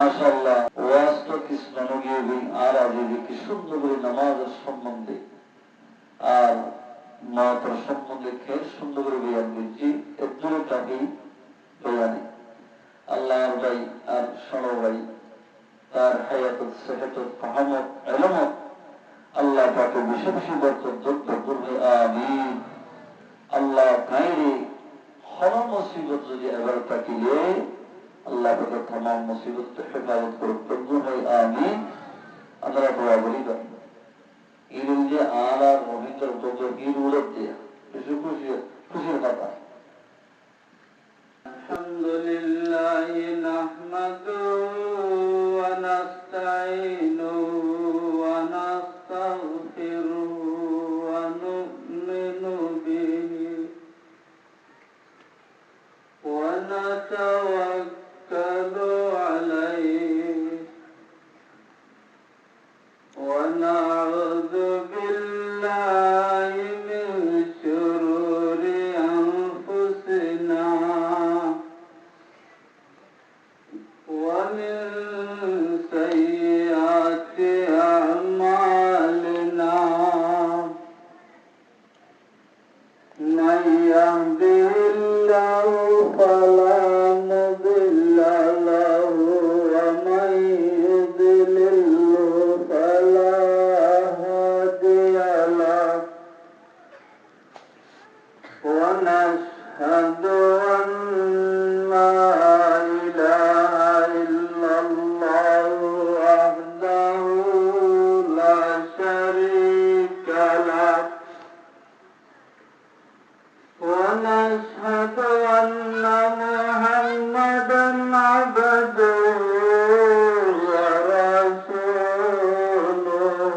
মাশাআল্লাহ ওয়াজটা কৃষ্ণ গিয়ে আর আজকে কি সুন্দর করে নামাজের সম্বন্ধে আর মাতার সম্বন্ধে খেয়ে সুন্দর করে বয়ান দিচ্ছি একজনের তাকেই বয়ানে আল্লাহর ভাই আর সরো ভাই তার হায়াত সেহত ফাহামত ইলমত আল্লাহ তাকে বেশি বেশি বরকত দান করবে আমিন। আল্লাহ তাইরে হর মুসিবত যদি এবার থাকিলে আল্লাহ তাকে तमाम মুসিবত থেকে হেফাজত করুক কবুল হয় আমিন। আমরা দোয়া করি এই যে আর রবীন্দ্র কত গীত উড়ে দিয়া খুশি খুশি খুশির কথা আলহামদুলিল্লাহ নাহমাদুহু ওয়া নাস্তাঈনুহু ওয়া নাস্তাগফিরুহু ওয়া নু'মিনু বিহি ওয়া নাতাওয়াক্কালু আলাইহি ওয়া না'উযু বিল্লাহি মিন শুরুরি আনফুসিনা ওয়া মিন সাইয়্যাতি আ'মালিনা মান ইয়াহদিহিল্লাহু ফালা মুদিল্লা লাহু ওয়া মান ইউদ্লিলহু ফালা হাদিয়া লাহু ওয়া নাশহাদু আন্না লা ইলাহা ইল্লাল্লাহু ওয়াহদাহু লা শারীকা লাহু ونشهد أن محمدا عبده ورسوله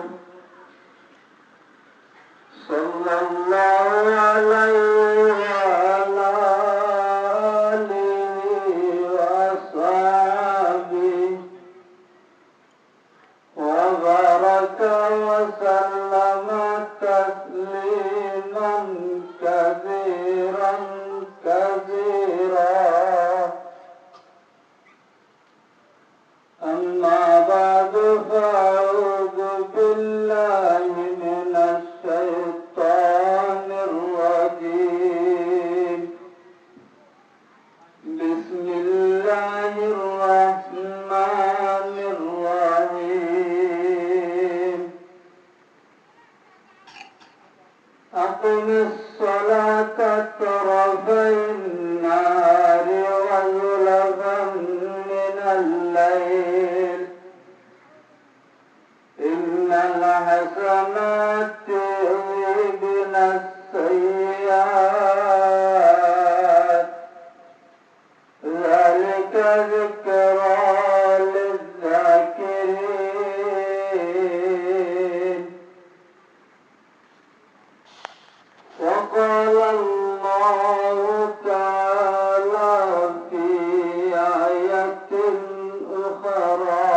صلى الله عليه وعلى آله وأصحابه وبارك وسلم تسليما كثيرا كثيرا أما بعد فأعوذ بالله من الشيطان الرجيم بسم الله الرحمن الرحيم أقم الصلاة طرفي النهار وزلفا من الليل إن الحسنات يذهبن السيئات ذلك ذكرى للذاكرين وقال الله تعالى في آية أخرى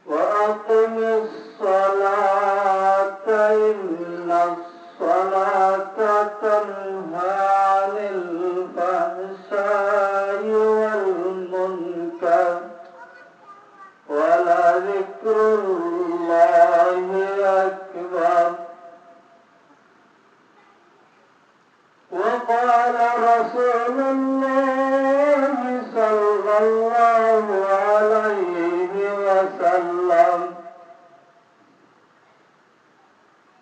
وأقم الصلاة إن الصلاة تنهى عن الفحشاء والمنكر ولذكر الله أكبر وقال رسول الله صلى الله عليه وسلم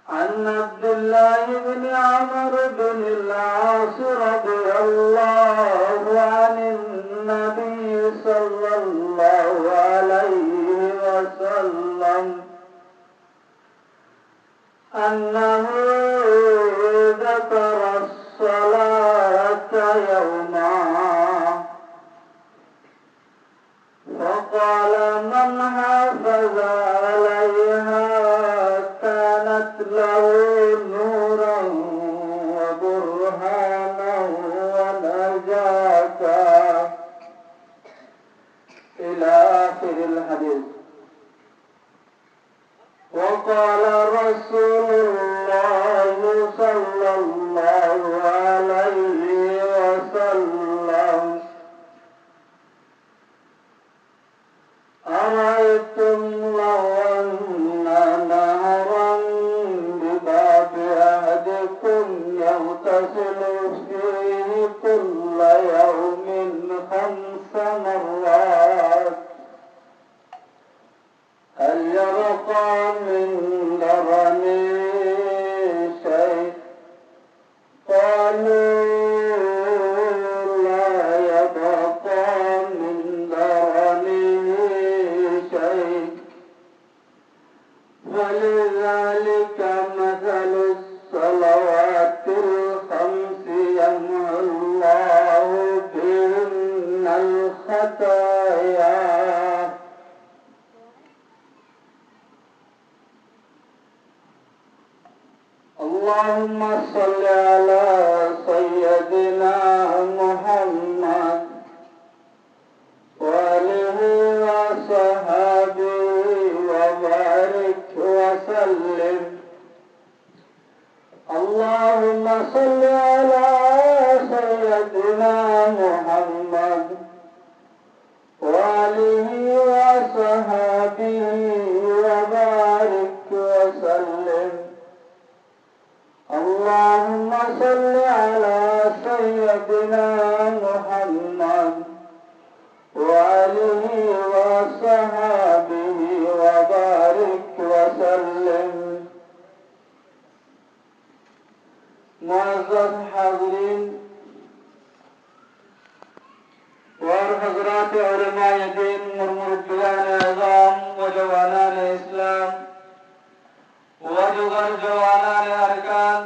عن عبد الله بن عمرو بن العاص رضي الله عن النبي صلى الله عليه وسلم أنه ذكر الصلاة يوما فقال من حافظ عليها كانت له نورا وبرهانا ونجاة إلى آخر الحديث. وقال رسول الله صلى الله عليه وسلم الخطايا اللهم صل على سيدنا محمد وآله وصحبه وبارك وسلم اللهم صل على سيدنا محمد وآله وصحبه وبارك وسلم اللهم صل على سيدنا محمد وآله وصحبه وبارك وسلم معزز حاضرين और हजरात उलमाए दीन मुर्मुरब्बियान आज़म व जवानान इस्लाम व जुगर जवानान अरकान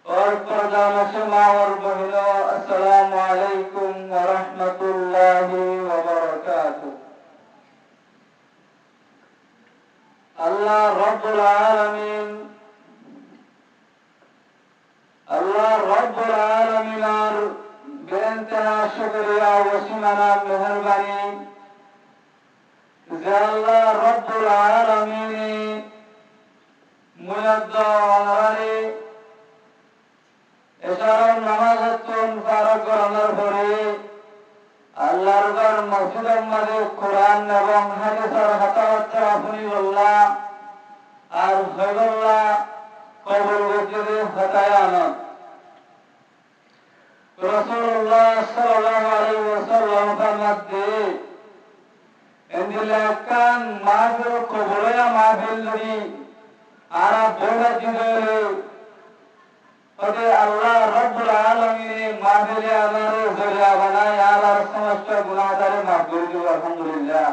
और पर्दा नशमा और बहनों अस्सलामु अलैकुम व रहमतुल्लाहि व बरकातुहू। अल्लाह रब्बुल आलमीन और बेइंतहा शुक्रिया व सीमाना मेहरबानी যে আল্লাহ রব্বুল আলামিন মুয়াদ্দা অনারে এশারার নামাজতুন ফারাক করানোর পরে আল্লাহর ঘর মসজিদের মধ্যে কোরআন এবং হাদিসের হাতাওয়াত আপনি আল্লাহ আর হইল্লাহ কবুল করতে হতায়ানত রাসূলুল্লাহ সাল্লাল্লাহু আলাইহি ওয়াসাল্লাম ফরমাতে এন্দিলাকান মাহফিল কবুলিয়া মাহফিল লরি আরা বড় দিলে ওতে আল্লাহ রাব্বুল আলামিন মাহফিলে আমারে জরিয়া বানায় আর সমস্ত গুনাহগারে মাফ করে দিও আলহামদুলিল্লাহ।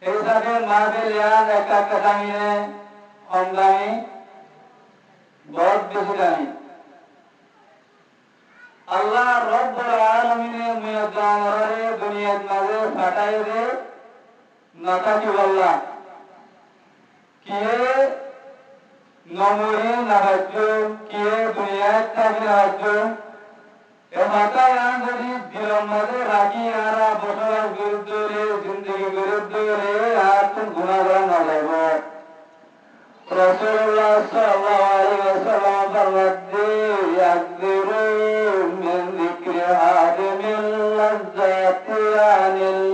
এই সাথে মাহফিল ইয়ান একটা কাদামিনে কম দামি বহুত বেশি দামি আল্লাহ রব্বুল আলামিনের মুয়াজ্জামরে দুনিয়ার মাঝে ফাটায় দে নাকাকি আল্লাহ কিয়ে নমরি নাহাজ্জ কিয়ে দুনিয়ার থাকি নাহাজ্জ এ মাথায় আনজরি দিলের মাঝে রাখি আরা বছরের বিরুদ্ধে জিন্দগি বিরুদ্ধে আর তুম গুনাহগার না যাব রাসূলুল্লাহ সাল্লাল্লাহু আলাইহি ওয়াসাল্লাম ফরমাতে ইয়াকদিরু মিন যিকরি হাদিমিল লাজ্জাতি আনিল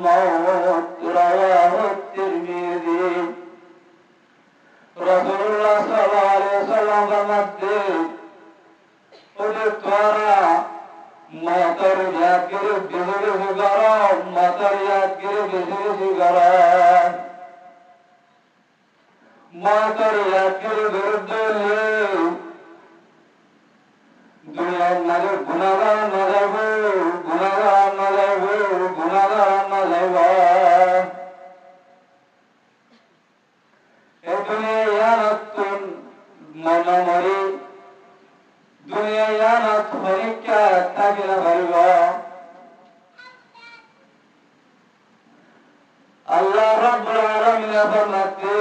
মাউত রাওয়াহু তিরমিজি। রাসূলুল্লাহ সাল্লাল্লাহু আলাইহি ওয়াসাল্লাম ফরমাতে ওরে তোরা মাতার ইয়াদগিরি বেশি করো মাতার ইয়াদগিরি বেশি করো মাতার ইয়াদগিরি বিরুদ্ধে দুনিয়ার মাঝে গুনাহগার না যাব গুনাহগার না যাব গুনাহগার না যাব এ দুনিয়ার মনমরি দুনিয়ার পরীক্ষা থাকে না ভাইব আল্লাহ রাব্বুল আলামিন ফরমাতে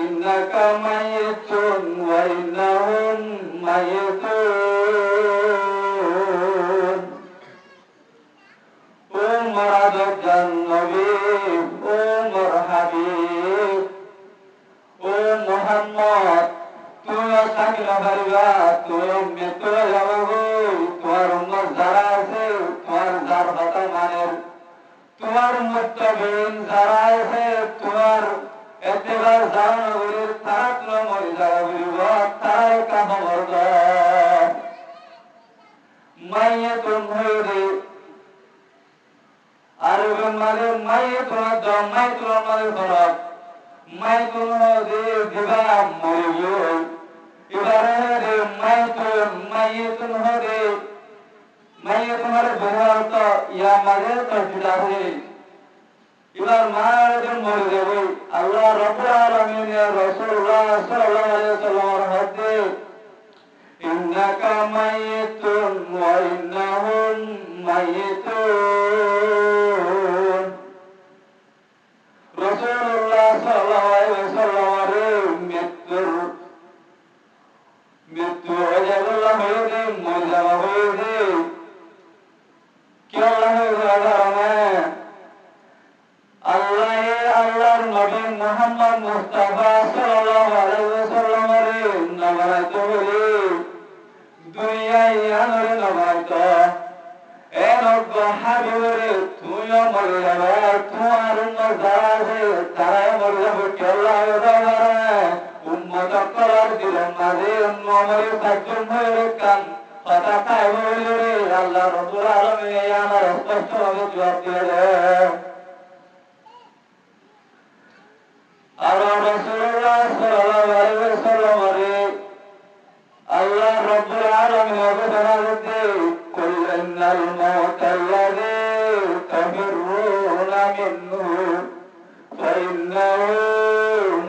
ইন্নাকা মাইয়িতুন ওয়া ইন্নাহুম মাইয়িতুন। ও মুরাদুল জান্নবী ও মোর হাবিব ও মুহাম্মদ তুমি থাকি না পারিবা তুমি মৃত্যু যাবো তোমার উম্মত যারা আছে তোমার যার কথা মানের তোমার মুত্তাকিন যারা আছে তোমার এতেবার যারা নগরীর তারা তুমি মরে যাওয়া বলিব তারাই কাম মরদ মাইয়ে তুম হয়ে আরবের মাঝে মাইয়ে তোমার দম মাই তোমার মাঝে ফরক মাই তোমার দিবা মরিব এবারে রে মাইতুন হরে মাইয়ে তোমার বেহাত ইয়া মাঝে তো ফিরা হয়ে এবার মায়ের মরে যাবে আল্লাহ রাব্বুল আলামিন রাসূলুল্লাহ সাল্লাল্লাহু আলাইহি ওয়াসাল্লামের হাতে ইন্নাকা মাইতুন ওয়া ইন্নাহুম হয়েছে কি আল্লাহ কারণে আল্লাহর নবী মুহাম্মদ মুস্তাফা সাল্লাল্লাহু আলাইহি ওয়াসাল্লামের নবরাত বলে দুনিয়ায় আনরে নবরাত এরগ হাবিবরে তুইও মরে যাবে তোমার উম্মত যারা আছে তারাই মরে যাবে কি আল্লাহ কারণে উম্মত করার দিলেন মাঝে নমরে সাজ্জন হয়ে কান কথা খাই বলে আল্লাহ রাব্বুল আলামিন আমার স্পষ্টভাবে জবাব দিলেন আর রাসূলুল্লাহ সাল্লাল্লাহু আলাইহি ওয়াসাল্লাম আল্লাহ রাব্বুল আলামিন জানাতে কুল ইন্নাল মাউতাল্লাযী তাফিরুনা মিনহু ফাইন্নাহু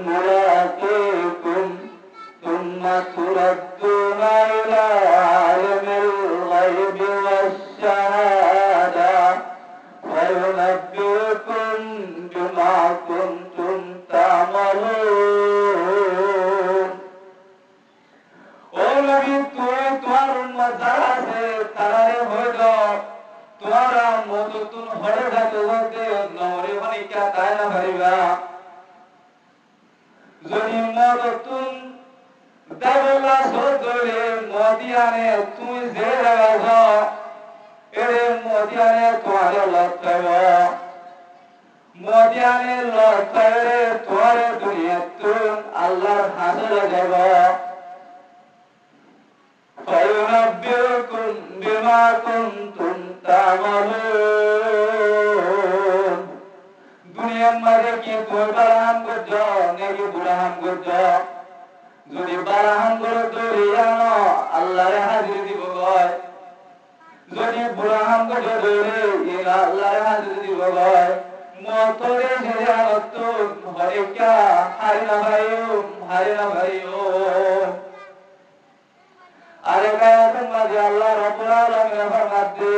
মুলাকীকুম থুম্মা তুরাদ্দুনা ইলা আলিমিল গায়বি ওয়াশ শাহাদা ফায়ুনাব্বিউকুম বিমা কুনতুম তা'মালুন ও নবী তুই তোমার উম্মত যারা আছে তারারে হইল তোমারা মদতুন হড়ে যাতে হতে নরে হনিকা তাই না ভাইবা যদি মদতুন দাবলা সদরে মদিয়ানে তুই যে রাজ এরে মদিয়ানে তোমারে লতাইব মদিয়ানে লতাইরে তোমারে দুনিয়াতুন আল্লাহর হাজরে যাব فَيُنَبِّئُكُم بِمَا كُنتُمْ تَعْمَلُونَ দুনিয়ার মাঝে কি তুই বারাহাম করছ নাকি বুড়াহাম করছ যদি বারাহাম করে দৌড়িয়ানো আল্লাহরে হাজির দিব গয় যদি বুড়াহাম করে দৌড়ে আল্লাহরে হাজির দিব গয় মতরে ছেড়ে আনত হরিকা হারিনা ভাইও আরে কায়াতের মাঝে আল্লাহ রাব্বুল আলামিন ফরমাতে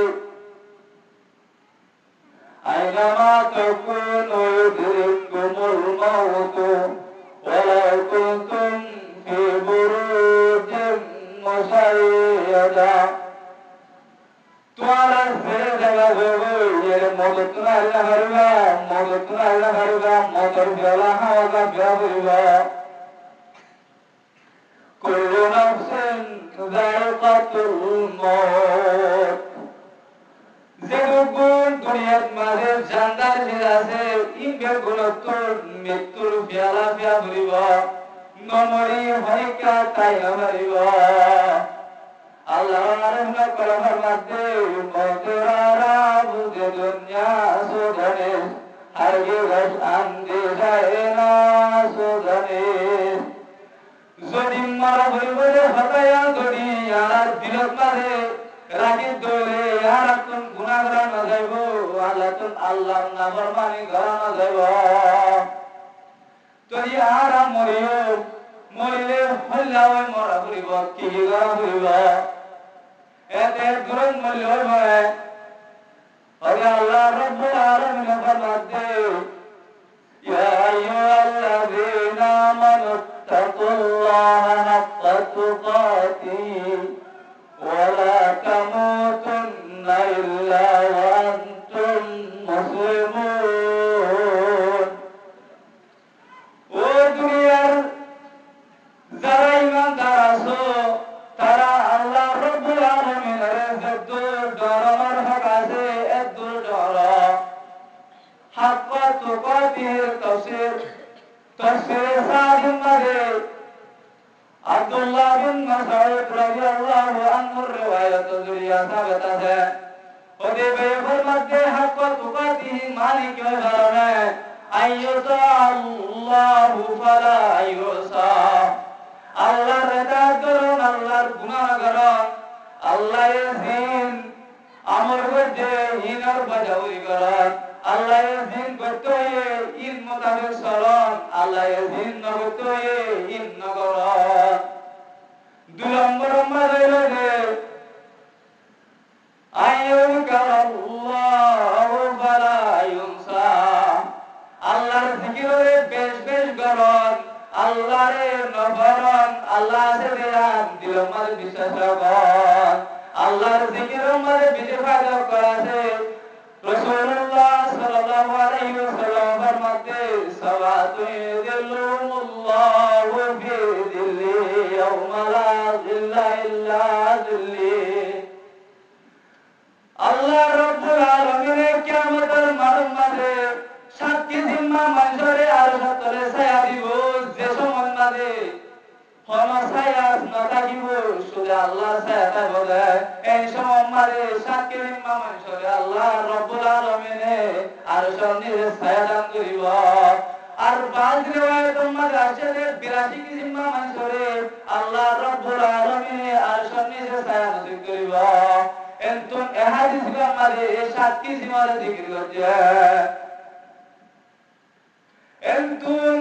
আইনামা তাকুনু ইউদরিকুমুল মাউত ওয়ালাউ কুনতুম ফি বুরুজিন মুশাইয়াদা তোমারা যে জায়গা যাবে এর মদত না হারবা মদর বেলা হাওয়া বেলা কুল্লু নাফসিন যায়কাতুল মউত যেগুন দুনিয়ার মাঝে জানদার যে আছে ইনবে গুণতর মৃত্যুর বেলা ভরিব নমরি হরিকা তাই ভরিব আল্লাহ রহমত করে ফরমাতে মতেরারা বুঝে দুনিয়া সুধনে হরগিজ আন্দে যায় না সুধনে যদি মারা হইবরে হতায়া যদি আর দিলত মাঝে রাগি দলে আর তুম গুনাহগার না যাইব আল্লাহর নাফরমানি করা না যাইব যদি আর মরিলে হল্লা হয় মরা হইব কি করা হইব এতে দুরন মরলে হইব আল্লাহ রাব্বুল আলামিন ফরমাতে ইয়া আইয়ুহাল্লাযীনা আমানু তাকুল্লাহা হাক্কা তুকাতিহি ওয়া লা তামুতুন্না ইল্লা ওয়া আনতুম মুসলিমুন ও দুনিয়ার যারা ঈমানদার আছো তারা আল্লাহ রাব্বুল আলামিনের ডরার হক আছে এদুর ডর হাক্কা তুকাতিহির তফসির সাদিন মাঝে আব্দুল্লাহ বিন মাসউদ রাদিয়াল্লাহু আনহুর রিওয়ায়াত জুরিয়া সাবিত আছে ওদে বেফর মধ্যে হাক্কা তুকাতিহি মানে কি ধরনে আইয়ুতা আল্লাহু ফালা আইয়ুসা আল্লাহর ইতাআত করুন আল্লাহর গুনাহ করুন আল্লাহর দিন আমল করতে ইনার বাজাউরি করুন আল্লাহর দিন করতে ইন মোতাবেক চলুন আল্লাহর দিন না করতে ইন না করুন দুই নম্বর মাঝে যে আইয়ুকাল্লাহু ফালা আইয়ুসা আল্লাহর জিকিরে বেশ করুন আল্লাহরে নফরন আল্লাহ সে দেন দিল মাল বিশ্বাস করুন আল্লাহর জিকিরের মধ্যে বেশি ফায়দা করা আছে রাসূলুল্লাহ সাল্লাল্লাহু আলাইহি ওয়াসাল্লাম ফরমাতে সাওয়াতু ইয়াদিল্লুহুল্লাহু ফি দিল্লি ইয়াওমা লা জিল্লা ইল্লা জিল্লি আল্লাহ রাব্বুল আলামিনের কিয়ামতের মাঠে সাতটি জিম্মা মানুষের আরশের তলে ছায়া দিব যে সময় মাঝে কোন ছায়া না থাকিব শুধু আল্লাহর ছায়া থাকবে এই সময় মাঝে সাতটি জিম্মা মানুষের আল্লাহ রাব্বুল আলামিনে আরশের নিচে ছায়া দান করিব আর বাজ রিওয়ায়াতের মধ্যে আছে যে 82 জিম্মা মানুষের আল্লাহ রাব্বুল আলামিনে আরশের নিচে ছায়া নসিব করিব এন্তন এহাদিসের মধ্যে এই সাতটি জিম্মার জিকির করছে এন্তন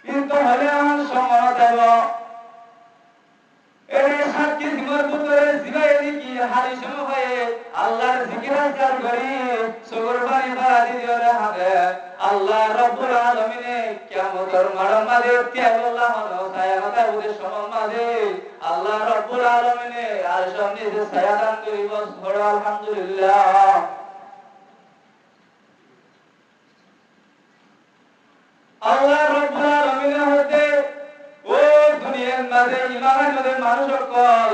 কিন্তু হলে আমার সময় দেব এই সাতটি জিম্মার ভিতরে জিবাই কি হারি সময় হয়ে আল্লাহর জিকির আজকার করি সুগর পানি বাড়ি দিওরে হাতে আল্লাহ রাব্বুল আলামিনে কিয়ামতের মাঠে তিয়াল্লাহ ছায়ানতা উদে সময় মাঝে আল্লাহ রাব্বুল আলামিনে আরশের নিচে ছায়া দান করিব সুবহান আলহামদুলিল্লাহ আল্লাহ রাব্বুল আলামিনের হতে ও দুনিয়ার মাঝে ইমানের মধ্যে মানুষ সকল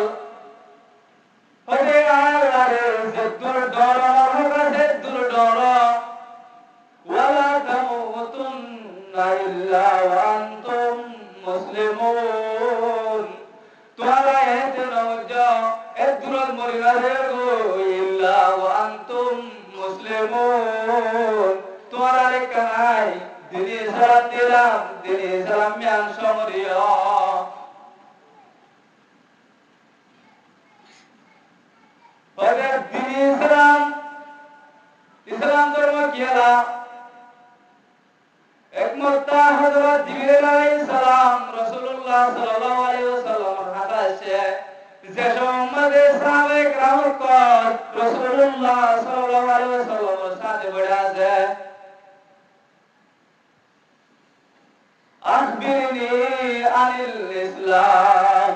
হতে আল্লাহরে যদ্দুর ডর আমার কাছে দূর ডর ওয়ালা তামুতুন্না ইল্লা ওয়া আনতুম মুসলিমুন তোমরা এতে নজা এদুর মরিনারে গো ইল্লা ওয়া আনতুম মুসলিমুন তোমরা কানাই দিনে সালাম দিলাম দিনে সালাম মিয়ান সমরিয়া ওরে দিনে ইসলাম ইসলাম ধর্ম কি হলো একমত হযরত জিবরিল আলাইহিস সালাম রাসূলুল্লাহ সাল্লাল্লাহু আলাইহি ওয়াসাল্লামের হাতে আছে যে সম্মানে সাহাবে کرام কর রাসূলুল্লাহ সাল্লাল্লাহু আলাইহি ওয়াসাল্লামের সাথে বড় আছে আখবিরনি আনিল ইসলাম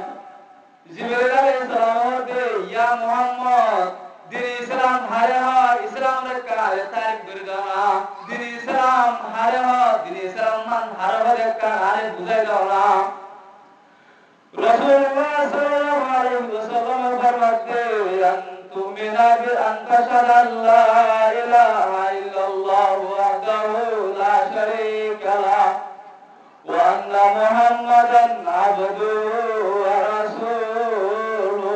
জিবরিল আলাইহিস সালাম দে ইয়া মুহাম্মদ দিন ইসলাম হারে হয় ইসলাম রে কারে তারিখ করে দাও দিন ইসলাম হারে হয় দিন ইসলাম মান হারে হবে কারে বুঝাই দাও না রাসূলুল্লাহ সাল্লাল্লাহু আলাইহি ওয়াসাল্লাম ফরমাতে আনতুমিনা বি আনতাশাদা লা ইলাহা ইল্লাল্লাহ ওয়াহদাহু লা শারীকা লা ওয়া আন্না মুহাম্মাদান আবদুহু ওয়া রাসূলুহু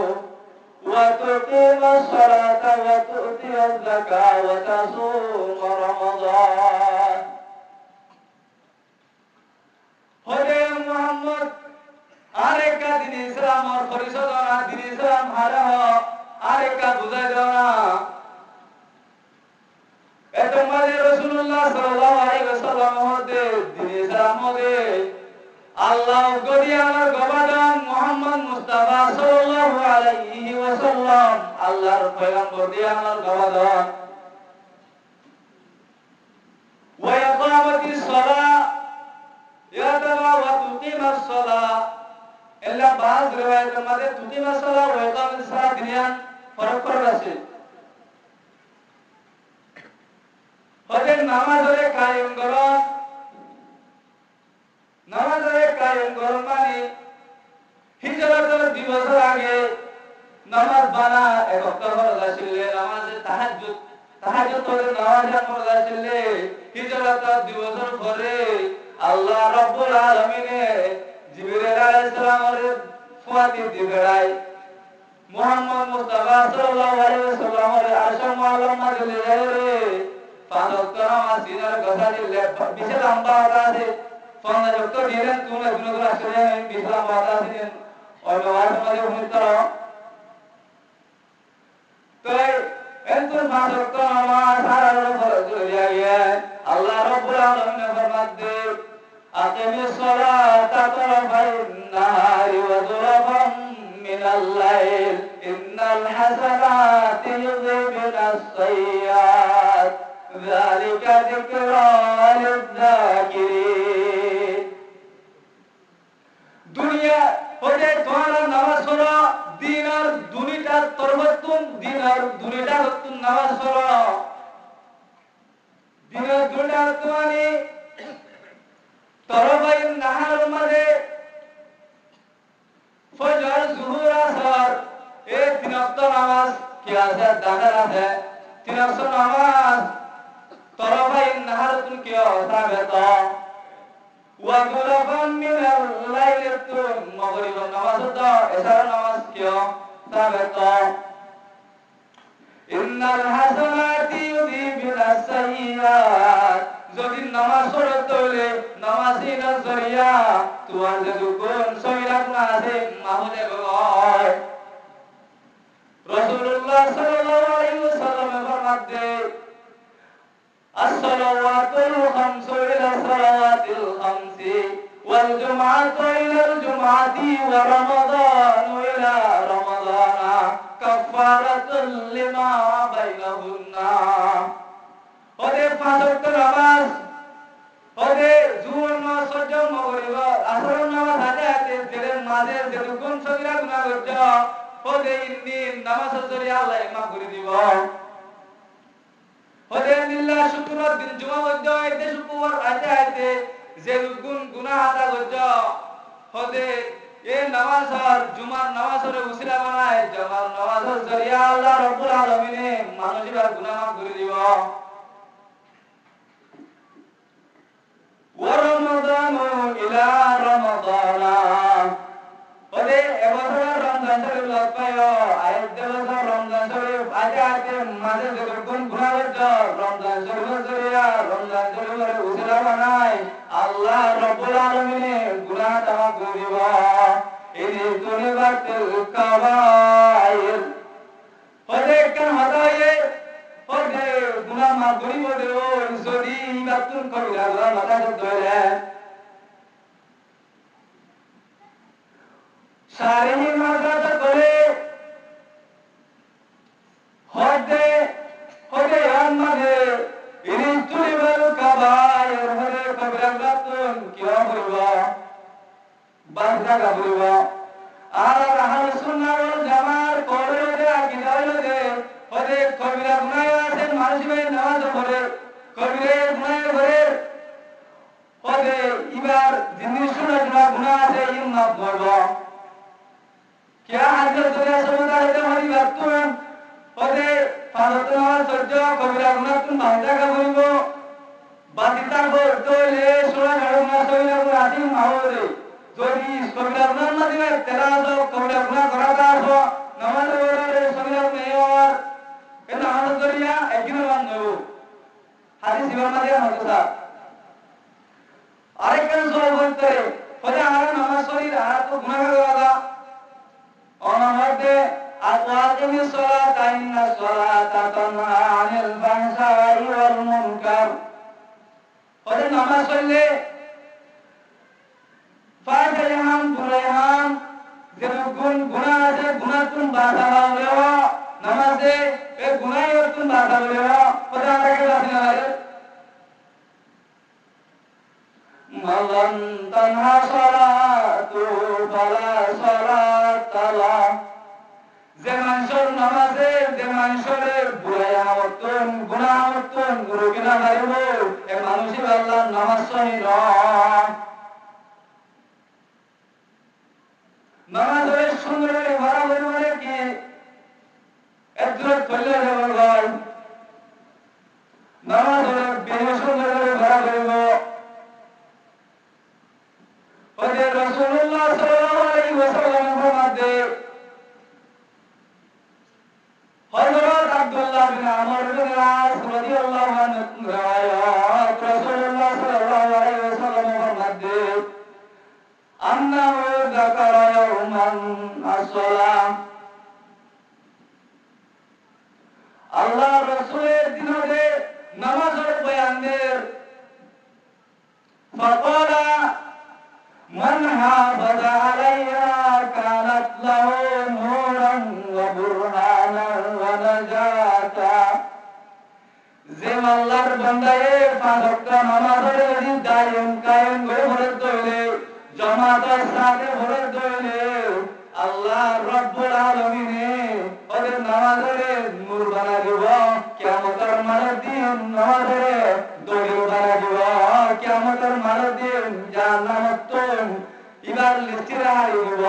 ওয়া তুকিমাস সালাতা ওয়া তু'তিয়াজ যাকাতা ওয়া তাসুম রমাদান হরে মুহাম্মদ আরেকা দিন ইসলাম আর পরিশোধনা দিন ইসলাম হারা আরেকা বুঝাই দাও না এত মানে রাসূলুল্লাহ সাল্লাল্লাহু আলাইহি ওয়াসাল্লাম হতে দিন ইসলাম হতে আল্লাহ গড়িয়া আমার গবাদান মুহাম্মদ মুস্তাফা সাল্লাল্লাহু আলাইহি ওয়াসাল্লাম আল্লাহর পয়গম্বর দিয়া আমার গবাদান ওয়া ইকামাতিস সালাহ ইয়াতাবা ওয়া তুকিমাস সালাহ এলা বাজ রিওয়ায়াতের মধ্যে তুকিমাস সালাহ ওয়া ইকামাতিস সালাহ দিয়ান ফরক করা আছে হতে নামাজ হলে কায়েম করো নামাজ হলে কায়েম করো মানে হিজরতের 2 বছর আগে নামাজ বানা এক ওয়াক্ত ফরজ ছিল নামাজে তাহাজ্জুদ করে নামাজ ফরজ ছিল হিজরতের 2 বছর পরে আল্লাহ রাব্বুল আলামিনে জিবরিল আলাইহিস সালামের ফুয়াতি দিবেড়াই মুহাম্মদ মুস্তাফা সাল্লাল্লাহু আলাইহি ওয়াসাল্লামের আরশের মাওলানা মাঝে রে পাঁচ নামাজ দিনের কথা দিলে বিশে লম্বা আছে পাঁচ ওয়াক্ত দিলেন তুমি গুণগুলো আসলে বিশে লম্বা আছে ওই নামাজ মাঝে উন্নত তো এন্তর পাঁচ ওয়াক্ত নামাজ সারা ফরজ হয়ে যায় আল্লাহ রাব্বুল আলামিন ফরমাতে আকিমিস সালাতা তারাফাইন নাহারি ওয়া যুলাফাম মিনাল লাইল ইন্নাল হাসানাতি ইউযিবুনাস সাইয়্যাত যালিকা যিকরা লিয-যাকিরিন দুনিয়া হতে তোমার নামাজ পড়ো দিন আর দুনিয়ার দিনের দুইটা ওয়াক্ত নামাজ পড়ো দিনের দুইটা ওয়াক্ত মানে তরফাইন নাহারের মাঝে ফজর জোহর আসর এই তিন ওয়াক্ত নামাজ কি আছে দানের আছে তিন ওয়াক্ত নামাজ তরফাইন নাহার তুন কি সাবেত ওয়া গুলাফান মিনাল লাইলি তুন মাগরিব নামাজ তো এসার নামাজ কি সাবেত ইন্নাল হাসানাতি ইউযিবুনাস সাইয়্যাত যদি নামাজ পড়তে হলে নামাজি না জরিয়া তোমার যে গুণ সহিরাত না আছে মাহুদে গয় রাসূলুল্লাহ সাল্লাল্লাহু আলাইহি ওয়াসাল্লাম ফরমাতে as-salawatul khamsu ila salawatil khamsi wal jumu'atu ila al-jumu'ati wa ramadanu ila ramadana kaffaratul lima bainahunna ওদের পাঁচ ওয়াক্ত নামাজ ওদের জুমার নামাজ সজ্জা মাগরিব আসর নামাজ হাতে হাতে জেলের মাঝে যে কোন সগিরা গুনাহ করছ ওদের ইন্নি নামাজ জরিয়া আল্লাহ মাফ করে দিব ওদের নিল্লা শুক্রবার দিন জুমা মধ্যে এতে শুক্রবার হাতে হাতে যে গুনাহ আদা করছ ওদের এই নামাজ আর জুমার নামাজের উসিলা বানায় জুমার নামাজের জরিয়া আল্লাহ রাব্বুল আলামিনে মানুষের গুনাহ মাফ করে দিব ورمضان إلى رمضان ওদে এবছর রমজান শরীফ লাগবায়ো আয়াত এবছর রমজান শরীফ আজে আজে মাঝে যখন গুনাহ করছ রমজান শরীফের জরিয়া রমজান শরীফের উসিলা বানায় আল্লাহ রাব্বুল আলামিনে গুনাহ ক্ষমা করে দিব এই দুনিয়াতের কাবায়ের ওদে কেন হদায়ে ওদে গুনাহ মাফ করিব দেও যদি ইবাতুন কবিরা আল্লাহ মাথা ধরে সারিহি মাথা করে হদে হদে আমাদে ইনি তুলিবাল কাবায়ের হদে কবিরা ইবাতুন কিয়া করিব বাজা গাবরিব আর আহলে সুন্নাহ ওয়াল জামার কবরে দে আকীদা হইলে ওদে কবিরা গুনাহ আছে মানুষের নামাজ পড়ে কবিরা গুনাহ করে ওদে ইবার জিন্দির শুনে গুনাহ আছে ইন মাফ করব क्या हाजिर दुनिया समुदाय के हमारी बातों ওদে ফারত নামাজ সহ্য কবিরা গুনাহ তুন বাঁধা গাবরিব বাদিতা বলতলে সোনা গাড়ুনা সইলা রাতি মাহরে যদি কবিরা গুনাহ না দিলে তেরা দাও কবিরা গুনাহ করা দাও নামাজ পড়লে সবিরা মেয়র এ নামাজ জরিয়া একদিন বান্ধব হাদিস ইমাম মালিক হতসা আরেকজন সওয়াল করতে ওদে আমার নামাজ শরীর আর তো গুনাহ করা অনহদে আতওয়াকিমিস সালাতা ইন্নাস সালাতা তানহা আনিল ফাহশাই ওয়াল মুনকার ওদে নামাজ পড়লে ফায়দা হাম গুনাহাম যে গুনাহ আছে গুনাহ তুন বাধা হলেও নামাজে এ গুনাহ তুন বাধা হলেও ওদে আলাদা বাধা হয় মালান তানহা সালাতু ফালা সালাতা লা যে মানুষের নামাজে যে মানুষের বুড়াই আমতন গুনাহ আমতন গুরু কিনা মারিব এ মানুষই আল্লাহর নামাজ সহি নয় নামাজের সুন্দর করে ভরা হইল মানে কি একদম চলে যাবে ভাই নামাজের বেশ সুন্দর করে ভরা হইল ওদের রাসূলুল্লাহ সাল্লাল্লাহু আলাইহি ওয়াসাল্লাম ফরমাতে হযরত আব্দুল্লাহ বিন আমর বিন আস রাদিয়াল্লাহু আনহু রাওয়ায়াত রাসূলুল্লাহ সাল্লাল্লাহু আলাইহি ওয়াসাল্লাম ফরমাতে আন্নাহু যাকারা ইয়াওমান as-সালাম আল্লাহ রাসূলের দিনে নামাজের বয়ানের ফাকালা মান হাফাযা আলাইহা কানাত লাহু নূরান ওয়া বুরহানান ওয়া নাজাতা যে আল্লাহর বান্দায়ে পাঁচ ওয়াক্ত নামাজের যদি দায়ম কায়েম করে পড়ে দইলে জামাতের সাথে পড়ে দইলে আল্লাহ রাব্বুল আলামিন ওদের নামাজের নামাজে দলিল বানা দিব কিয়ামতের মানব দিন জাহান্নামত ইবার লিস্টিরা হারি দিব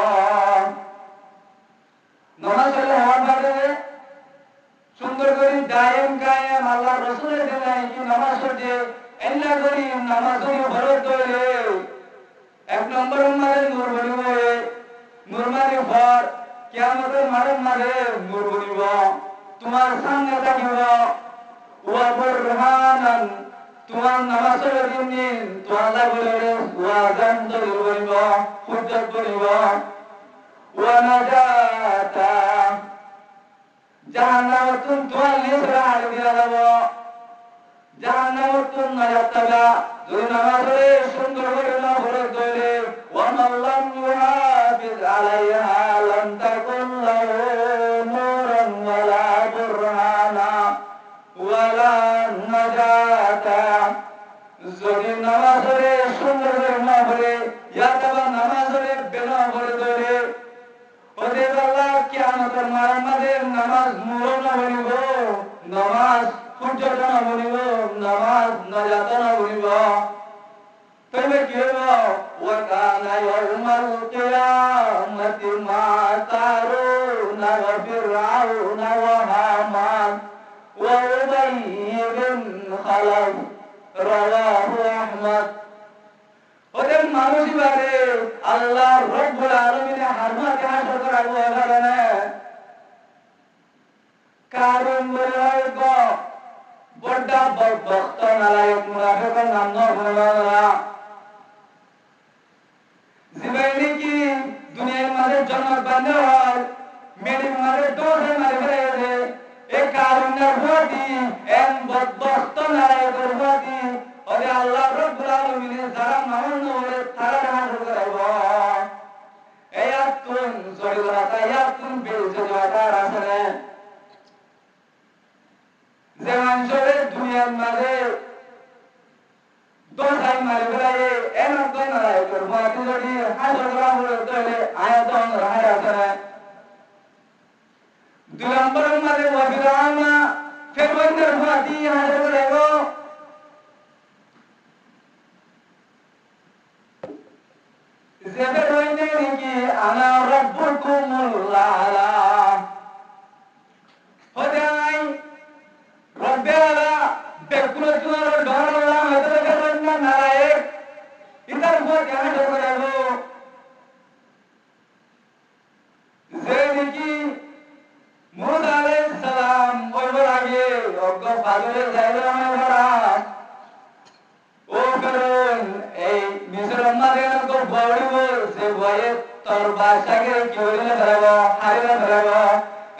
নামাজ পড়লে হওয়ার বাদে সুন্দর করে দায়েম কায়েম আল্লাহ রাসূলের দিলাই কি নামাজ পড়ে এল্লা করি নামাজ পড়ে ভরত দইলে এক নম্বর মারে নূর বনিব নূর মারি পর কিয়ামতের মানব মারে নূর বনিব তোমার সামনে থাকিব ওয়া বুরহানান তোমার নামাজের দিন তোমার লাগলে ওয়া জান দলিল বনিব হুজ্জত বনিব ওয়া নাজাতা জাহান্নামতুন তোমার লিসরা হারি দিয়া যাব জাহান্নামতুন নাজাতা যদি নামাজে সুন্দর করে না পড়ে দইলে ওয়া মাল্লাম ইউহাফিজ আলাইহা লাম তাকুন লাহু নূরান ওয়ালা বুরহানা ওয়ালা নাজাতা যদি নামাজে সুন্দর করে না পড়ে ইয়াতবা নামাজে বেনা পড়ে দইলে ওদের আল্লাহ কিয়ামতের মাঝে নামাজ নূর না বলিব নামাজ হুজ্জত না বলিব নামাজ নাজাত না বলিব তবে কি হইব ওয়া কানা ইয়াউমাল কিয়ামতি মা তারুনা ওয়া ফিরআউনা ওয়া হামান ওয়া উবাইয় বিন খালাফ রাওয়াহু আহমদ ওদের মানুষ বারে আল্লাহ রব্বুল আলামিনের হারমাতে হাসর করাবো কারণে কারণ বলে হয়তো বড়টা বক্ত নালায়ক মুনাফিকের নাম না জীবনে কি দুনিয়ার মাঝে জন্ম বান্ধ হয় মেডির মাঝে দোষে মারি ফেলেছে এই কারণের ভোটি এন বক্ত নালায়কের ভোটি ওরে আল্লাহ রব্বুল আলামিনের যারা মান্য হলে তারা হাসর করাইব এই আতুন জড়িত আয়াতুন বেজে যাওয়ার আছে যে মানুষের দুনিয়ার মাঝে দোষাই মারি ফেলাইয়ে এন দোষ নালায়কের ভোটি যদি হাসর করা হলে তাহলে আয়াতন রাহার আছে দুই নম্বরের মাঝে ওয়াবিরামা ফেরবন্দের ভোটি হাসর করাইব জেবের হইতে নাকি আনা রব্বুকুমুল আলা হদাই রব্বেলা বেকুল তোমার ডর আল্লাহ হতে পারেন না নারায়ক ইতার উপর কেন করে যাব যে নাকি মুসা আলাইহিস সালাম ওইবার আগে অজ্ঞ পাগলে যাইলো আমরা ও করুন এই মিশর মাদের কো বড়িব সে ভয়ে তোর বাসাকে কি হইলে ধরব হারিলে ধরব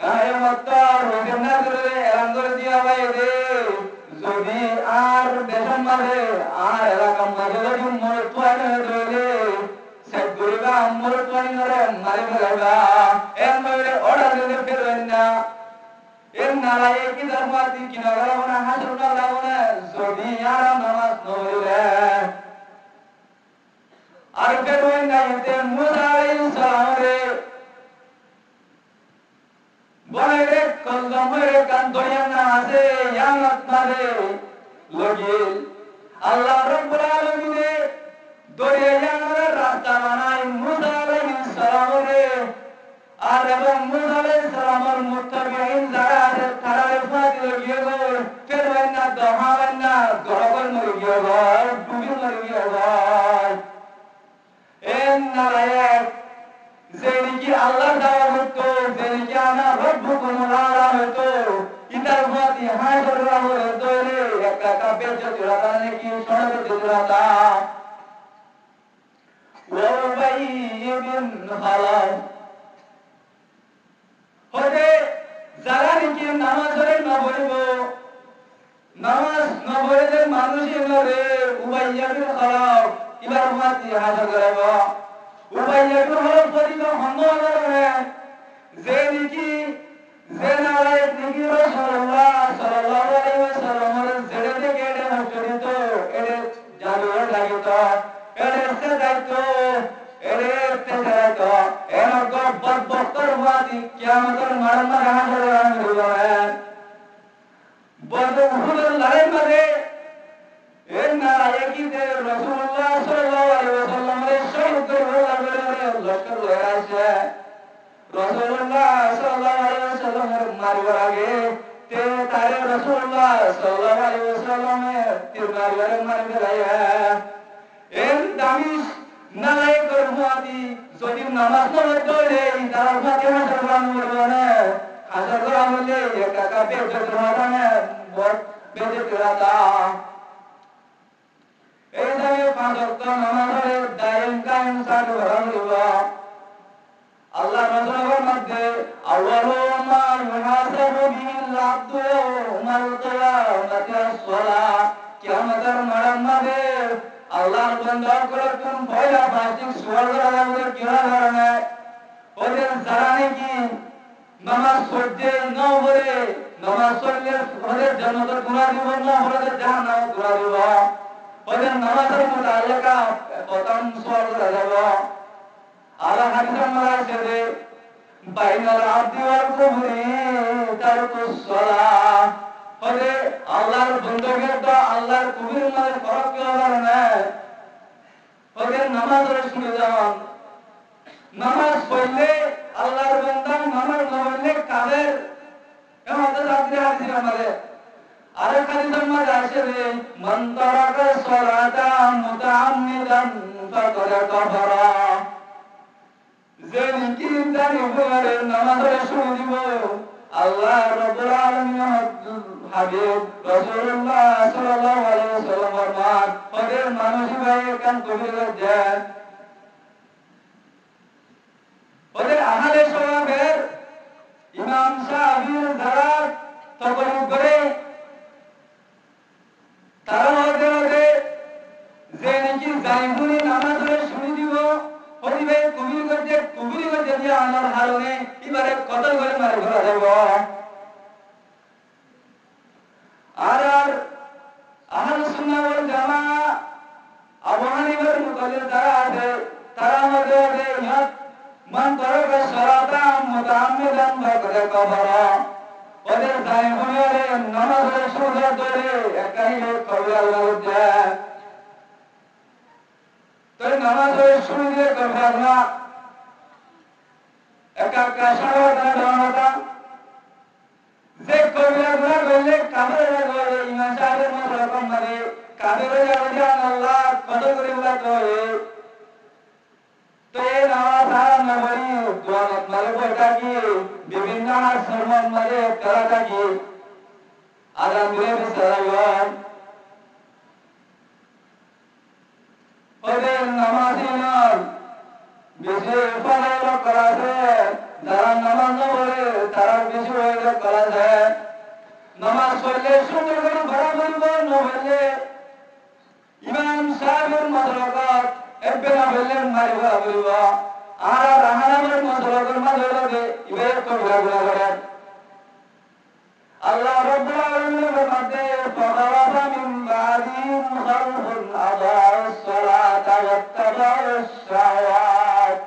আয় মত রোজন না ধরে এলান করে দিয়া ভাই রে যদি আর দেশন মাঝে আর এলাকা মাঝে যদি মোর তোয়ানে ধরে সে দুর্গা মোর তোয়ানি ধরে মারি ফেলবা এর মধ্যে অর্ডার দিতে ফেরবেন না এর নারায়ে কি ধর্মাতি কি নগর না হাসর না লাউনা যদি আর নামাজ নইলে আর ফেরবেন না এতে মুসা আলাইহিস সালাম রে বলে কলম রে কান দয়া না আছে ইয়ামত মারে লগিল আল্লাহ রাব্বুল আলামিন দরিয়ার রাস্তা বানাই মুসা আলাইহিস সালাম রে আর এবং মুসা আলাইহিস সালামের মুত্তাবিঈন যারা আছে তারা ফাতি লগিয়ে গো ফেরবেন না দহাবেন না গরগল মরে গিয়ে গো ডুবি মরে গিয়ে গো এন নারায়ক যেনিকি আল্লাহ দাওয়া হতো যেনিকি আনা রব্বুকুমুল আলা হতো ইতার ফাতি হাসর রাহলে দরে একা একা বেজ্জতি রাতা নাকি শোনাতে দিরাতা ওয়া উবাইয় বিন খালাফ হতে যারা নাকি নামাজ পড়ে না পড়িব নামাজ না পড়ে মানুষই নরে উবাইয় বিন খালাফ ইবার ফাতি হাসর করাইব উবাইয় বিন খালাফ পরিত হন্দ করে যে নাকি যে নারায়ক নাকি রাসূলুল্লাহ সাল্লাল্লাহু আলাইহি ওয়াসাল্লামের জেরে থেকে এটা হচ্ছিত এর জাদু লাগিত এর সে দায়িত্ব এর তেজাত এর গব্বর বক্তর বাদি কিয়ামতের মারমা হাসর রান দিবেন বড় উহুদের লড়াই রাসূলুল্লাহ সাল্লাল্লাহু আলাইহি ওয়াসাল্লামের তিরমারিয়ার মারবে লাইয়া এর দামিস নালাই করবাদি যদি নামাজ পড়ে দৌড়ে তার ফাতিহা সরবান বলবে হাজার করা হলে একা বেজে ধরানে বড় বেজে ধরাতা এই জায়গায় পাঁচ ওয়াক্ত নামাজের দায়ম কায়েম সাথে ভরাইব আল্লাহ রাসূলের মধ্যে আউয়ালু মা ইউহাসাবু বিহিল আবদু ইয়াউমাল কিয়ামাতি as-সালাহ কিয়ামতের মধ্যে আল্লাহর বান্দা করে কোন পয়লা ফাস্টিং সুয়াল করা হবে কিরা ধরনে ওদের যারা নাকি নামাজ পড়তে না পড়ে নামাজ পড়লে ওদের জান্নাতের গুনাহ দিব না ওদের জাহান্নাম গুনাহ দিব ওদের নামাজের মুতাআল্লিকা প্রথম সুয়াল করা যাবে আর হাদিসে মারা আছে যে বাইনাল আবদি ওয়াল কুফরি তারকুস সালাহ ওরে আল্লাহর বন্দেগের তো আল্লাহর কুফরির মধ্যে ফরক কি হবে না ওদের নামাজের শুনে যান নামাজ পড়লে আল্লাহর বান্দা নামাজ না পড়লে কাফের আমাদের রাতে হাদিস আমাদের আরে হাদিস আমাদের আছে যে মান তারাকা সালাতা মুতাআম্মিদান ফাকাদ কাফারা যে নাকি জানি পড়ে নামাজের শুনে দিব আল্লাহ রাব্বুল আলামিন হাবিব রাসূলুল্লাহ সাল্লাল্লাহু আলাইহি ওয়াসাল্লাম ফরমান ওদের মানুষ ভাই কান কবির যায় ওদের আহলে সওয়াবের ইমাম শাফিঈর দ্বারা তকরির করে তারা মধ্যে যে নাকি জাইবুনি নামাজের শুনে দিব হইবে কবির করতে দিয়ে আমার হারনে এবারে কতল করে মার ধরা যাব আর আহলে সুন্নাহ ওয়াল জামাআহ আবু হানিফার মুকাল্লিদ যারা আছে তারা মধ্যে ইয়াত মান তারাকা সালাতা মুতাআম্মিদান ফাকাদ কাফারা ওদের জাইবুনি নামাজের শুনে ধরে একাই কবি আল্লাহ যায় তো নামাজের শুনে দিয়ে কাফারা একা কাশাওয়াতা দাওয়াতা যে কবিরা গুনাহ করলে কাফেররা করে ইমান সাহেবের মত রকম মানে কাফেররা জান আল্লাহ কত করে বলা করে তো এই নামাজ আর নবী দোয়া মালে পড়তা কি বিভিন্ন শর্মান মালে করাটা কি আরাম রে বিসরায়ান ওদের নামাজিনার বেশি ফলাইল করা যায় যারা নামাজ না পড়ে তারা বেশি হয়ে করা যায় নামাজ পড়লে সুন্দর করে ভরা করব না বললে ইমাম সাহেবের মতলকাত এববে না বললে মারি ভরা করব আর রাহানামের মতলকার মাঝে লাগে ইবে তো ভরা করে আল্লাহ রাব্বুল আলামিনের মধ্যে ফারাফা মিন বাদিহিম খালফুন আদাa'ুস সালাতা ওয়াত্তাবা'ুস শাহাওয়াত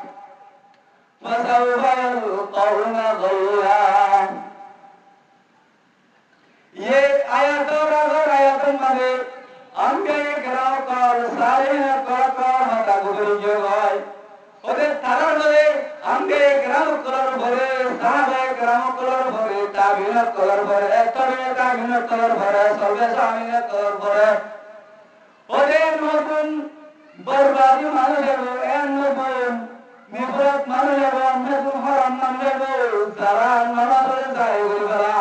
ফাসাউফা ইয়ালকাউনা গায়য়া ये आयत और अगर आयतन में अंबे ग्राम का सारे का माता गुरु जो है ওদের তারার মধ্যে अंबे ग्राम कलर भरे साहबे ग्राम कलर भरे ताबिन कलर भरे तबे ताबिन कलर भरे सबे सामिन कलर भरे ওদের নতুন বরবাদি মানুষের এন নতুন নিফরত মানুষের নতুন হারাম মানুষের যারা নামাজে যায় বলা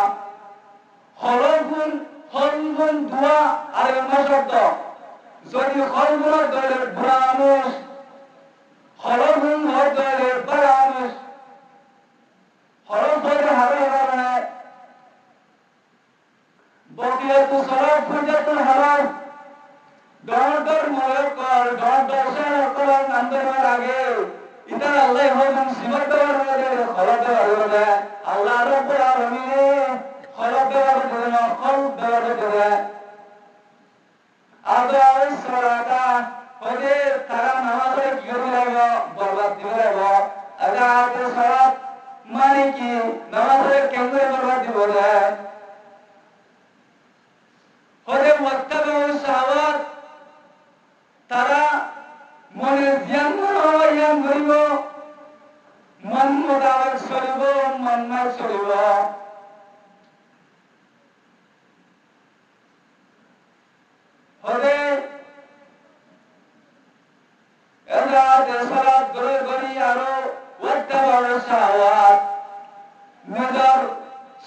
হলগুন দোয়া আর শব্দ যদি হলগুন দলের বুড়া মানুষ হলগুন দলের বড় মানুষ হল দলের হারে হারে বকিয়াত সলাত ফুজাতুল হারাম দর ময়কর দর সের করার নাম্বার আগে ইতা আল্লাহ হলগুন সিমত দেওয়ার হলে হল দেওয়ার হলে আল্লাহ রাব্বুল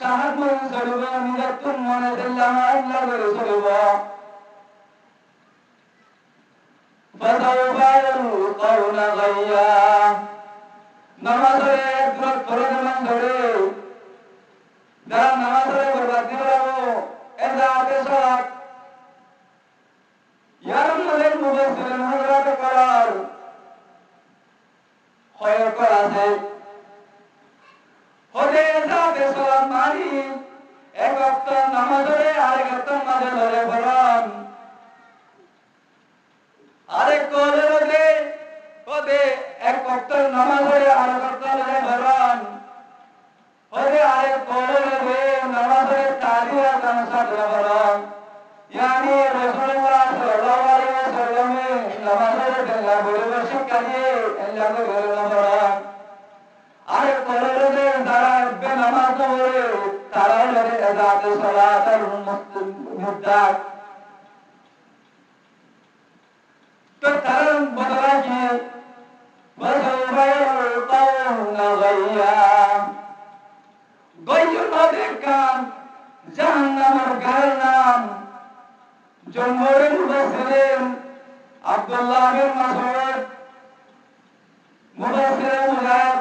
সাহায্য মনে চলিব নিরাতুন মনে দিল্লাহ আল্লাহ করে চলিব ফাসাউফা গাইয়া নামাজে একবার পড়ে নামাজ ধরে যারা নামাজে বরবাদ দিবে এদা আদেশাত ইয়ার মধ্যে মুবাসসিরিন হযরত করার হয় করাছে হদে যাতে সালাত মানি এক ওয়াক্ত নামাজ ধরে আরেক ওয়াক্ত নামাজ ধরে বলান আরেক কোলে হদে হদে এক ওয়াক্ত নামাজ ধরে আরেক ওয়াক্ত ধরে বলান হদে আরেক কোলে হদে নামাজ ধরে তালিয়া তামাশা ধরে বলান यानी रसूलुल्लाह सल्लल्लाहु अलैहि वसल्लम नामाज ধরে দিল্লাহ বলে শিক্ষা দিয়ে আল্লাহ को বলান আরে কোলে যারা বেনামাজ পড়ে তারা হলে আযাদ সালাতের মুদ্দাত তো তারা বদলা কি ওয়াসাউফা গাইয়া গাইয়ুল মাদেকান জাহান্নামের গায়ের নাম জমহুরে মুফাসসিরিন আব্দুল্লাহ বিন মাসউদ মুফাসসির মুজাহিদ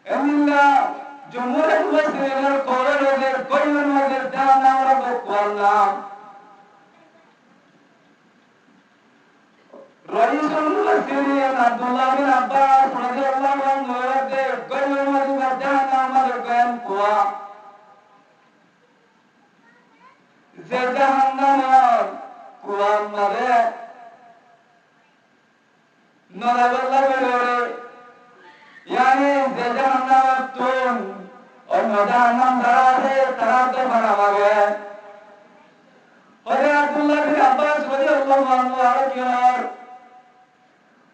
এমনা জমহুরে মুফাসসিরিনের কওলে হলে গাইয়ুল মাদের জাহান্নামের বকওয়াল নাম রাইসুল মুফাসসিরিন আব্দুল্লাহ বিন আব্বাস রাদিয়াল্লাহু আনহু বলেন গাইয়ুল মাদের জাহান্নামের গায়ন কুয়া যে জাহান্নামের কুয়ার মাঝে নলাবল্লা বেরোরে यानी যে জাহান্নামের তুন অন্য জাহান্নাম যারা আছে তারা তো বানাবে হযরত আব্দুল্লাহ বিন আব্বাস রাদিয়াল্লাহু আনহু আর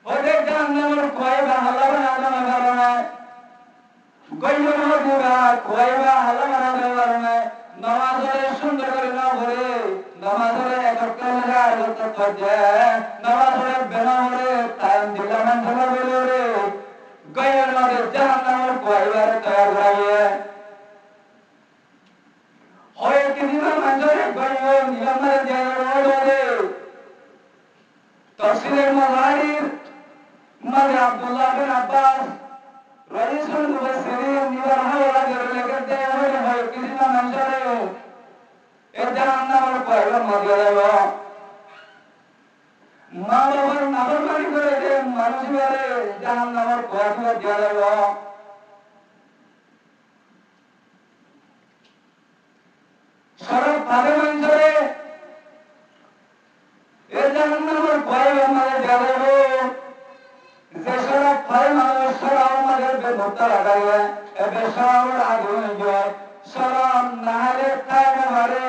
হযরত জাহান্নামের কুয়া হালা বানানো কারণে গায়ুল মাদিরা কুয়া হালা বানানো কারণে নামাজে সুন্দর করে না পড়ে নামাজে একত্র লাগা একত্র করছে নামাজে বেনা হলে টাইম দিলা মান ধরা বলে রে গায়ের মাঝে জাহান্নামের কয়বার তৈরি হবে হয় কিদিনা মাঝে গায়ে নিয়মের জায়গা রোলে তাফসীরের মাযাহির মানে আব্দুল্লাহ বিন আব্বাস রাইসুল মুফাসসিরিন নিবার হাওলা করে লেখতে হয় কিদিনা মাঝে এ জাহান্নামের কয়বার মাঝে যাবে মা বাবার নাফরমানি করে যে মানুষ বলে জাহান্নামের কয়বার দিয়ে যাবে সরব ভাবে মানুষরে এ জাহান্নামের কয়বার মাঝে দিয়ে যাবে যে সরব ভাবে মানুষ সরব মাঝে বেমুক্তা লাগাইয়া এ বেসরবের আগুন যায় সরব না হলে তাই না হারে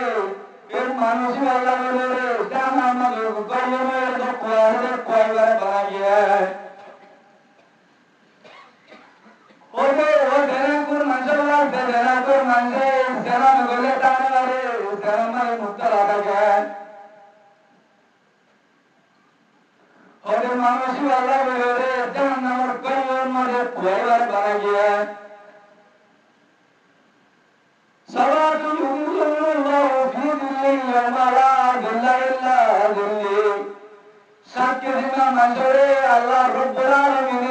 এর মানুষ আল্লাহ বলে জাহান্নামের কয়বার কয়বার বানাইয়া ওরে ও দেনাকুর মানুষরা দেনাকুর মানুষে জানাম গলে টানে মারে জানামের মুক্তা লাগাইয়া ওরে মানুষ আল্লাহ বলে জাহান্নামের কয়বার মারে কয়বার বানাইয়া সালাতু ইল্লাল্লাহু ফি দিল্লি ওয়া লা দিল্লা ইল্লা দিল্লি সাতকে দিনা মাঝরে আল্লাহ রব্বুল আলামিন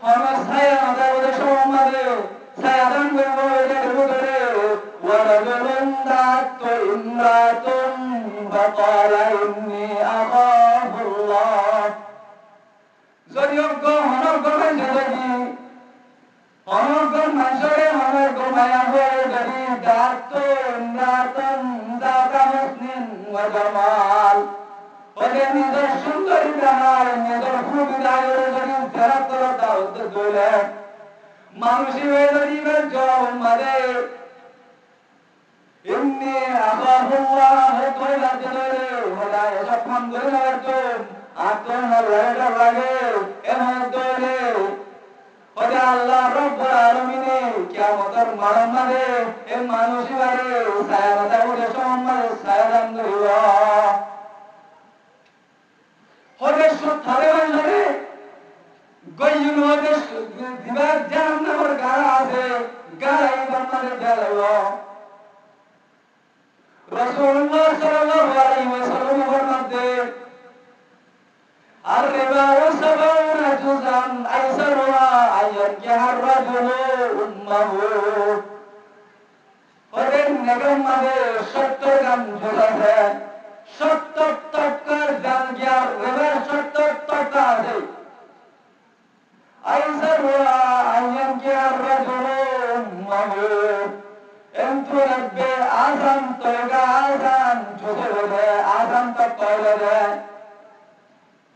হন ছায়া মাঝে সমাদে ছায়া দান করব এর ভিতরে ওয়া রাজুলুন দাতু ইমরাতুন ফাকালা ইন্নী আখাফুল্লাহ যদি অজ্ঞ হনর গমে যদি অনর্গণ মাঝরে হনর গমায়া হয়ে যদি দাতু ইমরাতুন দাতা মুসলিম ওয়া জামাল ওরে নিজের সুন্দরী দেহার নিজের সুবিধায় যদি যারা তোর দাওয়াত দিলে মানুষই হয়ে যদি জল মারে এমনি আল্লাহুল্লাহ তোর লাগে হলা এসব কাম করে না তো আত্মন লাগে এমন দলে ওরে আল্লাহ রব্বুল আলামিন কিয়ামতের মারণ মারে এ মানুষই মারে সায়া দাওরে সম্মান সায়া দান দিবা হরে সুথারে হরে গয়ুন হরে দিবার জাহান্নামের গাড়া আছে গাড়াই বানারে দেয় রাসূলুল্লাহ সাল্লাল্লাহু আলাইহি ওয়াসাল্লাম ফরমাতে الربا سبعون جزءا أيسرها أن ينكح الرجل أمه فإن نجمه 70 গ্রাম জুজ আছে 70 টাকার দাম যার রিবা 70 টাকা আছে أيسرها أن ينكح الرجل أمه انتو ربي آزم توقع آزم جزء آزم تطولده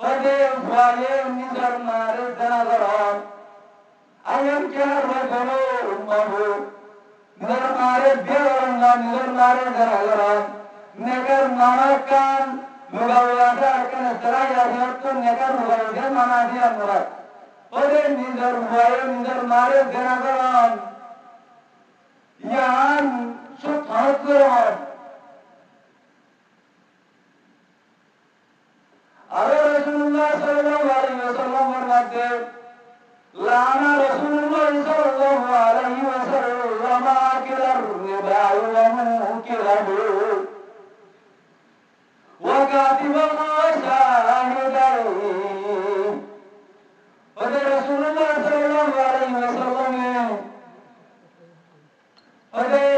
فدير فاير نزر مارز دنظران أيام كهر رجلو أمه نزر مارز بيرنا نزر مارز دنظران نگر ماناكان مغاوياتا أركن استرايا ديرتون نگر مغاوياتا مانادي أمرات فدير نزر فاير نزر مارز دنظران يان شو تحضران أرى رسول الله صلى الله عليه وسلم فرماتے لانا رسول الله صلى الله عليه وسلم آكل الربا وموكله وكاتبه وشاهديه فدى رسول الله صلى الله عليه وسلم فدى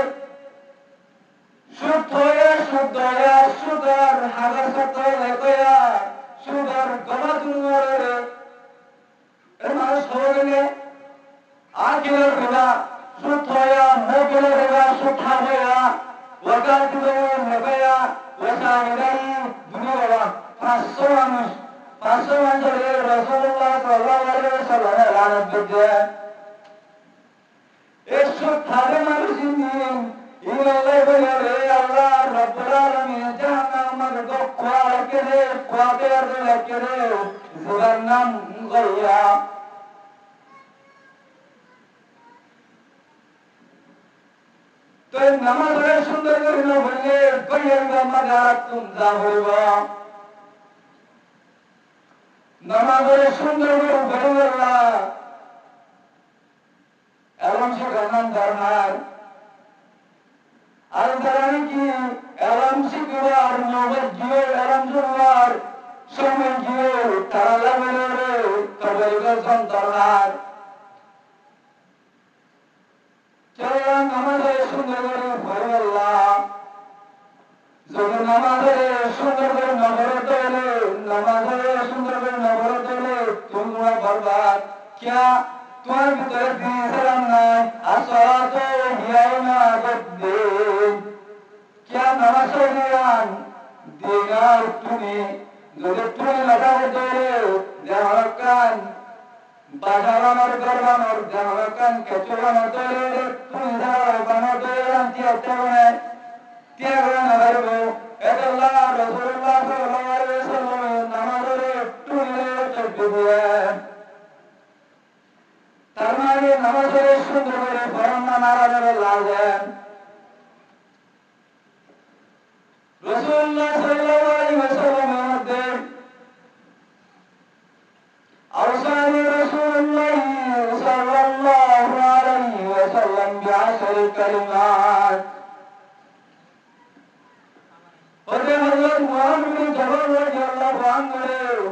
শুদ্ধয়া সুদার হাজার সত্তর লেখয়া সুদার গমাতুন মরে এর মানুষ হয়ে গেলে আকিলের রিবা শুদ্ধয়া মোকিলের রিবা শুদ্ধা হয়া ওয়াকাতিবে লেখয়া ওয়াশাহিদাই দুনিয়া 500 মানুষের রাসূলুল্লাহ সাল্লাল্লাহু আলাইহি ওয়াসাল্লাম লানত দিতে এই শুদ্ধারে মানুষ দিন ইল্লাল্লাহ বলে আল্লাহ রব্বুল আলামিন জাহান্নামের দোখওয়াল করে কোয়াদের করে জাহান্নাম গয়া তো নামাজের সুন্দর করে না বললে কইয়ের মাগারাত তুম যা হইবা নামাজের সুন্দর করে বললা এমন সে গান ধর্মার আর জানি কি এলাম শিকবার নবত গিয়ে এলাম জুয়ার সময় গিয়ে তারা লাগবে কবর গজন দরবার চলো নামাজে সুন্দর করে পড়াল্লাহ যদি নামাজে সুন্দর করে নগর তোলে নামাজে সুন্দর করে নগর তোলে তোমরা বরবাদ क्या তোমার ভিতরে দিন সালাম নাই আসসালাতু হিয়াউনা গদ্দিন क्या নামাজ দিয়ান দিনার তুমি যদি তুমি লাগাও দরে জাহাকান বাজারানোর গরবানোর জাহাকান কেচুরানোর দরে তুমি দাও বানো দরে আনতিয়াতনে তিয়াগনা নারবো এদাল্লাহ রাসূলুল্লাহ সাল্লাল্লাহু আলাইহি ওয়াসাল্লাম নামাজে তুমি তকবীর তার মানে নামাজের সুন্দর করে পড়ানো নারাজের লাগেন রাসূলুল্লাহ সাল্লাল্লাহু আলাইহি ওয়াসাল্লামের মধ্যে আওসানি রাসূলুল্লাহ সাল্লাল্লাহু আলাইহি ওয়াসাল্লাম বিআশর কালিমাত হযরত মুহাম্মদ বিন জাবাল রাদিয়াল্লাহু আনহু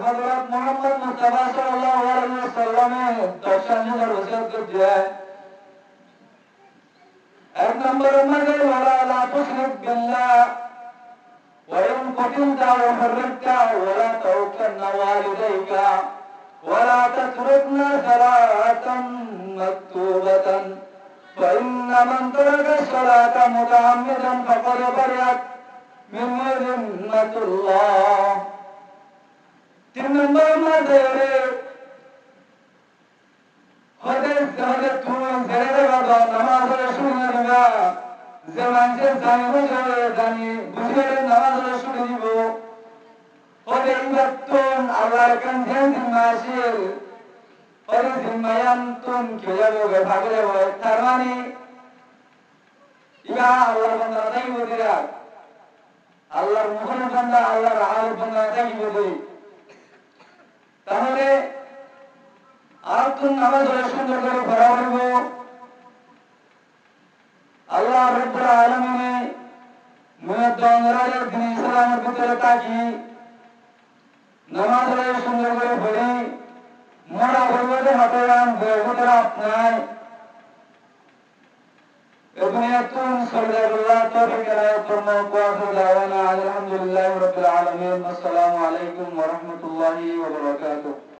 হযরত মুহাম্মদ মুস্তাফা সাল্লাল্লাহু আলাইহি ওয়াসাল্লামের দর্শনের ওসিয়ত করতে এক নম্বর মধ্যে ওয়ালা লা তুশরিক বিল্লাহ وإن قتلت وحرمت ولا توكلن والديك ولا تتركن صلاة مكتوبة فإن من ترك الصلاة متعمدا فقد برئت من ذمة الله তিন নম্বর মধ্যে হযরত তুমি জেনে রাখো নামাজের শুনে দিবা যে মানুষের জানি বুঝে জানি বুঝে নামাজের শুনে দিব হতে ইবাদতুন আল্লাহর কাছে জিম্মাশীল হতে জিম্মায়ান্তুন খেয়াবে ভাগলে হয় তার মানে ইয়া আল্লাহর বান্দা তাই বলিরা আল্লাহর মুখের বান্দা আল্লাহর আল বান্দা তাই বলি তাহলে আর তুই নামাজ সুন্দর করে পড়া করবো আল্লাহ থাকি নামাজ সুন্দর করে পড়ি মরা ভগবানের হাতে আন ভগবতের আপনার ابنيتم صلى الله عليه وسلم الحمد لله رب العالمين والسلام عليكم ورحمة الله وبركاته